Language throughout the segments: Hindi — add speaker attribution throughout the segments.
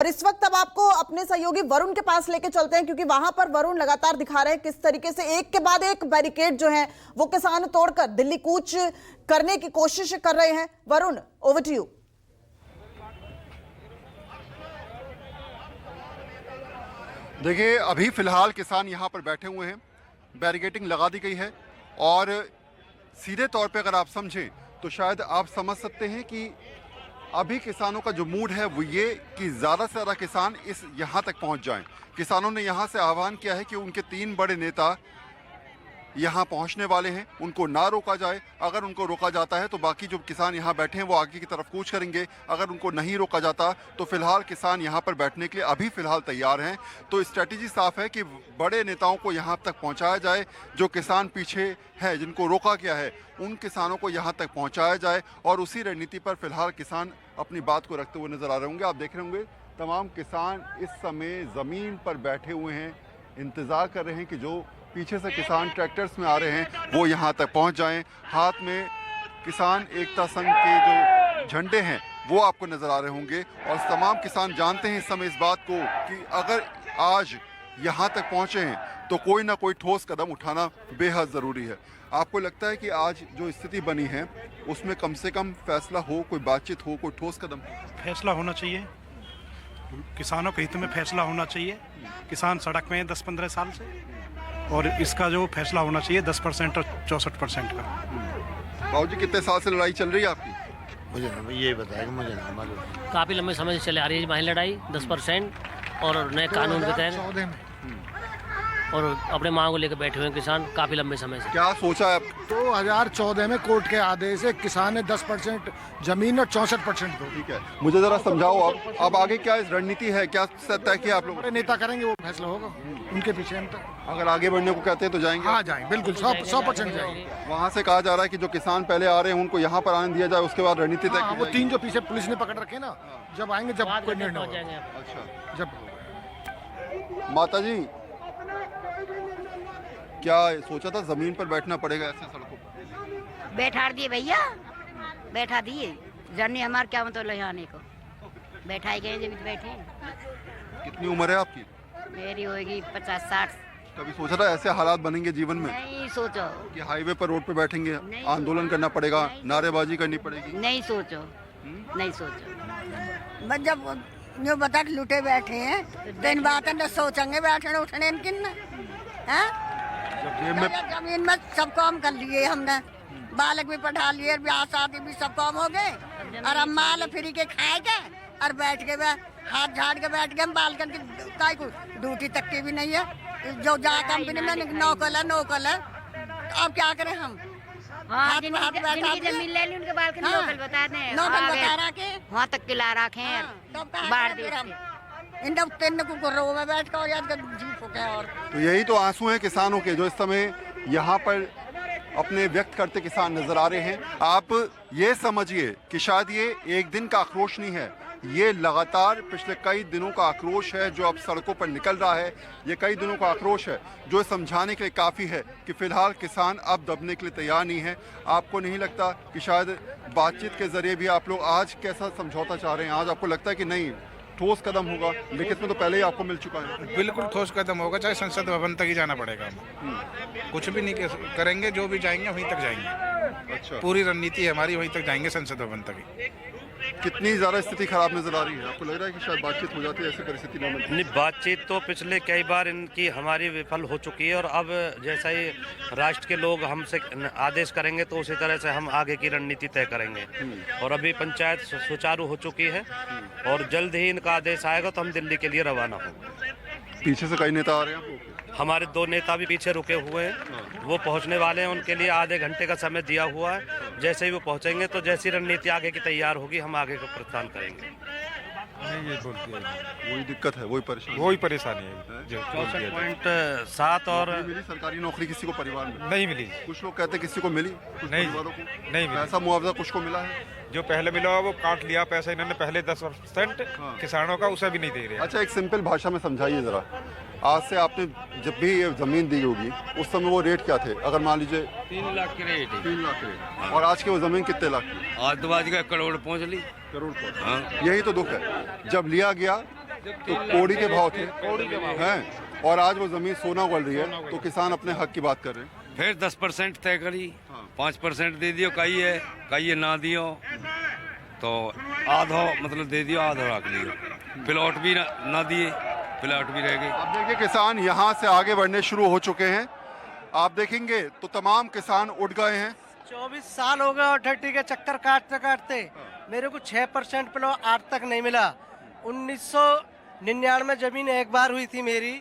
Speaker 1: और इस वक्त अब आपको अपने सहयोगी वरुण के पास लेके चलते हैं, क्योंकि वहां पर वरुण लगातार दिखा रहे हैं किस तरीके से एक के बाद एक बैरिकेड जो है वो किसान तोड़कर दिल्ली कूच करने की कोशिश कर रहे हैं। Varun, over to you.
Speaker 2: देखिए, अभी फिलहाल किसान यहाँ पर बैठे हुए हैं, बैरिकेडिंग लगा दी गई है और सीधे तौर पे अगर आप समझें तो शायद आप समझ सकते हैं कि अभी किसानों का जो मूड है वो ये कि ज़्यादा से ज़्यादा किसान इस यहाँ तक पहुँच जाएं। किसानों ने यहाँ से आह्वान किया है कि उनके 3 बड़े नेता यहाँ पहुँचने वाले हैं, उनको ना रोका जाए। अगर उनको रोका जाता है तो बाकी जो किसान यहाँ बैठे हैं वो आगे की तरफ कूच करेंगे। अगर उनको नहीं रोका जाता तो फिलहाल किसान यहाँ पर बैठने के लिए अभी फ़िलहाल तैयार हैं। तो स्ट्रैटेजी साफ है कि बड़े नेताओं को यहाँ तक पहुँचाया जाए, जो किसान पीछे है जिनको रोका गया है उन किसानों को यहाँ तक पहुँचाया जाए, और उसी रणनीति पर फिलहाल किसान अपनी बात को रखते हुए नजर आ रहे होंगे। आप देख रहे होंगे तमाम किसान इस समय ज़मीन पर बैठे हुए हैं, इंतज़ार कर रहे हैं कि जो पीछे से किसान ट्रैक्टर्स में आ रहे हैं वो यहाँ तक पहुँच जाएं। हाथ में किसान एकता संघ के जो झंडे हैं वो आपको नज़र आ रहे होंगे, और तमाम किसान जानते हैं इस समय इस बात को कि अगर आज यहाँ तक पहुँचे हैं तो कोई ना कोई ठोस कदम उठाना बेहद ज़रूरी है। आपको लगता है कि आज जो स्थिति बनी है उसमें कम से कम फैसला हो, कोई बातचीत हो, कोई ठोस कदम? फैसला
Speaker 3: होना चाहिए, किसानों के हित में फैसला होना चाहिए। किसान सड़क में 10-15 साल से, और इसका जो फैसला होना चाहिए 10% और 64% का।
Speaker 2: बाबू जी, कितने साल से लड़ाई चल रही है आपकी?
Speaker 4: मुझे ना ये बताएगा, मुझे ना मालूम।
Speaker 5: काफ़ी लंबे समय से चले आ रही है हमारी लड़ाई 10% और नए कानून के तहत, और अपने मांग को लेकर बैठे हुए हैं किसान काफ़ी लंबे समय से।
Speaker 2: क्या सोचा है?
Speaker 4: 2014 में कोर्ट के आदेश से किसान ने 10% जमीन और 64% दो।
Speaker 2: ठीक है, मुझे जरा समझाओ अब आगे क्या रणनीति है, क्या तय किया आप लोग?
Speaker 4: नेता करेंगे वो फैसला होगा, उनके पीछे हम तो।
Speaker 2: अगर आगे बढ़ने को कहते हैं तो जाएंगे?
Speaker 4: हाँ जाएंगे, बिल्कुल 100% जाएंगे।
Speaker 2: वहाँ से कहा जा रहा है कि जो किसान पहले आ रहे हैं उनको यहाँ पर आने दिया जाए, उसके बाद रणनीति तय।
Speaker 4: वो 3 जो पीछे पुलिस ने पकड़ रखे ना, जब आएंगे जब कोई निर्णय होगा।
Speaker 2: अच्छा,
Speaker 4: जब
Speaker 2: माता जी क्या सोचा था जमीन पर बैठना पड़ेगा ऐसे सड़कों पर?
Speaker 6: बैठा दिए भैया, बैठा दिए। जर्नी हमारे क्या मतलब यहाँ आने को, बैठाए गए जब बैठे।
Speaker 2: कितनी उम्र है आपकी?
Speaker 6: मेरी होगी 50-60।
Speaker 2: कभी सोचा था ऐसे हालात बनेंगे जीवन में?
Speaker 6: नहीं सोचो
Speaker 2: कि हाईवे पर रोड पे बैठेंगे, आंदोलन करना पड़ेगा, नारेबाजी करनी पड़ेगी?
Speaker 6: नहीं सोचो, नहीं सोचो। बस जब जो बता लुटे बैठे हैं दिन बात है, सोचेंगे बैठने उठने किन है। जमीन में सब काम कर लिए हमने, बालक भी पढ़ा लिए, ब्याह शादी भी सब काम हो गए, और हम माल फ्री के खाएंगे और बैठ के हाथ झाड़ के बैठ गए। हम बालकन की काय को ड्यूटी तक की भी नहीं है, जो जा कंपनी में नौकल है। अब क्या करें हम? जमीन ले ली उनके बालकन नौकल बता दें, नौकल बता रखे वहाँ तक किला रखे और
Speaker 2: तो यही तो आंसू हैं किसानों के, जो इस समय यहाँ पर अपने व्यक्त करते किसान नजर आ रहे हैं। आप ये समझिए कि शायद ये एक दिन का आक्रोश नहीं है, ये लगातार पिछले कई दिनों का आक्रोश है जो अब सड़कों पर निकल रहा है। ये कई दिनों का आक्रोश है जो समझाने के लिए काफ़ी है कि फिलहाल किसान अब दबने के लिए तैयार नहीं है। आपको नहीं लगता कि शायद बातचीत के जरिए भी आप लोग आज कैसा समझौता चाह रहे हैं? आज आपको लगता है कि नहीं ठोस कदम होगा? लिखित में तो पहले ही आपको मिल चुका है।
Speaker 3: बिल्कुल ठोस कदम होगा, चाहे संसद भवन तक ही जाना पड़ेगा। कुछ भी नहीं करेंगे, जो भी जाएंगे वहीं तक जाएंगे।
Speaker 2: अच्छा,
Speaker 3: पूरी रणनीति है हमारी, वहीं तक जाएंगे, संसद भवन तक ही।
Speaker 2: कितनी ज़्यादा स्थिति खराब नजर आ रही है? आपको लग रहा है कि शायद बातचीत हो जाती है, ऐसी परिस्थिति ना मिलती?
Speaker 7: नहीं, बातचीत तो पिछले कई बार इनकी हमारी विफल हो चुकी है, और अब जैसा ही राष्ट्र के लोग हमसे आदेश करेंगे तो उसी तरह से हम आगे की रणनीति तय करेंगे। और अभी पंचायत सुचारू हो चुकी है और जल्द ही इनका आदेश आएगा तो हम दिल्ली के लिए रवाना होंगे।
Speaker 2: पीछे से कई नेता आ रहे हैं?
Speaker 7: हमारे 2 नेता भी पीछे रुके हुए हैं, वो पहुंचने वाले हैं, उनके लिए आधे घंटे का समय दिया हुआ है। जैसे ही वो पहुंचेंगे तो जैसी रणनीति आगे की तैयार होगी हम आगे का प्रस्थान करेंगे।
Speaker 3: नहीं, ये बोलती है
Speaker 2: वही दिक्कत है, वही
Speaker 3: परेशानी है।
Speaker 7: 64.7 और
Speaker 2: मिली सरकारी नौकरी किसी को परिवार में?
Speaker 3: नहीं मिली।
Speaker 2: कुछ लोग कहते हैं किसी को मिली, कुछ
Speaker 3: नहीं,
Speaker 2: परिवारों को
Speaker 3: नहीं मिली।
Speaker 2: ऐसा मुआवजा कुछ को मिला है?
Speaker 3: जो पहले मिला वो काट लिया पैसा इन्होंने, पहले 10% किसानों का, उसे भी नहीं दे रहे।
Speaker 2: अच्छा, एक सिंपल भाषा में समझाइए जरा। आज से आपने जब भी ये जमीन दी होगी उस समय वो रेट क्या थे? अगर मान लीजिए
Speaker 8: 3 लाख के रेट है।
Speaker 2: 3 लाख के रेट, और आज की वो जमीन कितने लाख की?
Speaker 8: आज तो आज का करोड़ पहुँच ली।
Speaker 2: करोड़ पहुंच।
Speaker 8: हाँ।
Speaker 2: यही तो दुख है, जब लिया गया तो कोड़ी के भाव थे हैं, और आज वो जमीन सोना उगल रही है, तो किसान अपने हक की बात कर रहे हैं।
Speaker 8: फिर 10% तय करी, 5% दे दियो, कहिए ना दियो, तो आधो मतलब दे दियो, आधो रख लियो, प्लॉट भी ना दिए, प्लॉट भी रह गए।
Speaker 2: अब देखिए किसान यहाँ से आगे बढ़ने शुरू हो चुके हैं। आप देखेंगे तो तमाम किसान उठ गए हैं।
Speaker 9: 24 साल हो गए और 30 के चक्कर काटते काटते मेरे को 6% प्लॉट आज तक नहीं मिला। 1999 जमीन एक बार हुई थी मेरी,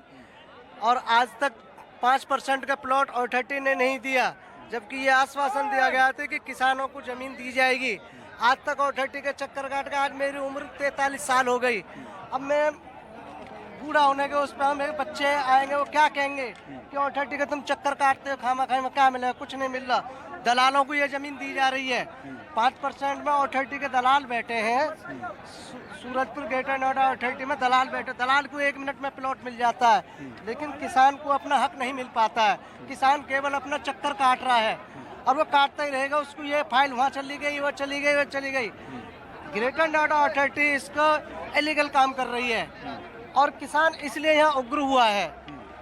Speaker 9: और आज तक 5% का प्लॉट और 30 ने नहीं दिया, जबकि ये आश्वासन दिया गया था कि किसानों को जमीन दी जाएगी। आज तक और 30 के चक्कर काट के आज मेरी उम्र 43 साल हो गई। अब मैं बूढ़ा होने के उस पर मेरे बच्चे आएंगे, वो क्या कहेंगे कि और 30 के तुम चक्कर काटते हो, खामा खाई में क्या मिलेगा, कुछ नहीं मिल रहा। दलालों को ये जमीन दी जा रही है 5% में, और 30 के दलाल बैठे हैं सूरजपुर, ग्रेटर नोएडा और 30 में दलाल बैठे। दलाल को 1 मिनट में प्लॉट मिल जाता है, लेकिन किसान को अपना हक नहीं मिल पाता है। किसान केवल अपना चक्कर काट रहा है, और वो काटता ही रहेगा। उसको ये फाइल वहाँ चली गई, वो चली गई, वो चली गई। ग्रेटर नोएडा अथॉरिटी इसको इलीगल काम कर रही है, और किसान इसलिए यहाँ उग्र हुआ है।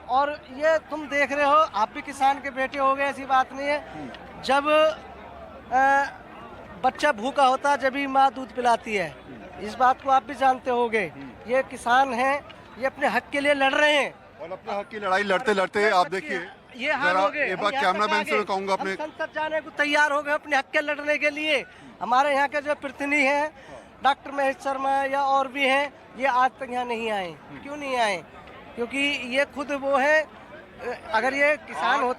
Speaker 9: और ये तुम देख रहे हो, आप भी किसान के बेटे हो गए, ऐसी बात नहीं है। जब बच्चा भूखा होता है, जब ही माँ दूध पिलाती है, इस बात को आप भी जानते होंगे। ये किसान हैं, ये अपने हक के लिए लड़ रहे हैं,
Speaker 2: और अपने हक की लड़ाई लड़ते लड़ते आप देखिए,
Speaker 9: ये हाल हो गए।
Speaker 2: एक बार कैमरामैन से मैं कहूंगा अपने,
Speaker 9: संसद जाने को तैयार हो गए अपने हक के लड़ने के लिए। हमारे यहाँ के जो प्रतिनिधि हैं, डॉक्टर महेश शर्मा या और भी हैं, ये आज तक यहाँ नहीं आए। क्यों नहीं आए? क्योंकि ये खुद वो है, अगर ये किसान होते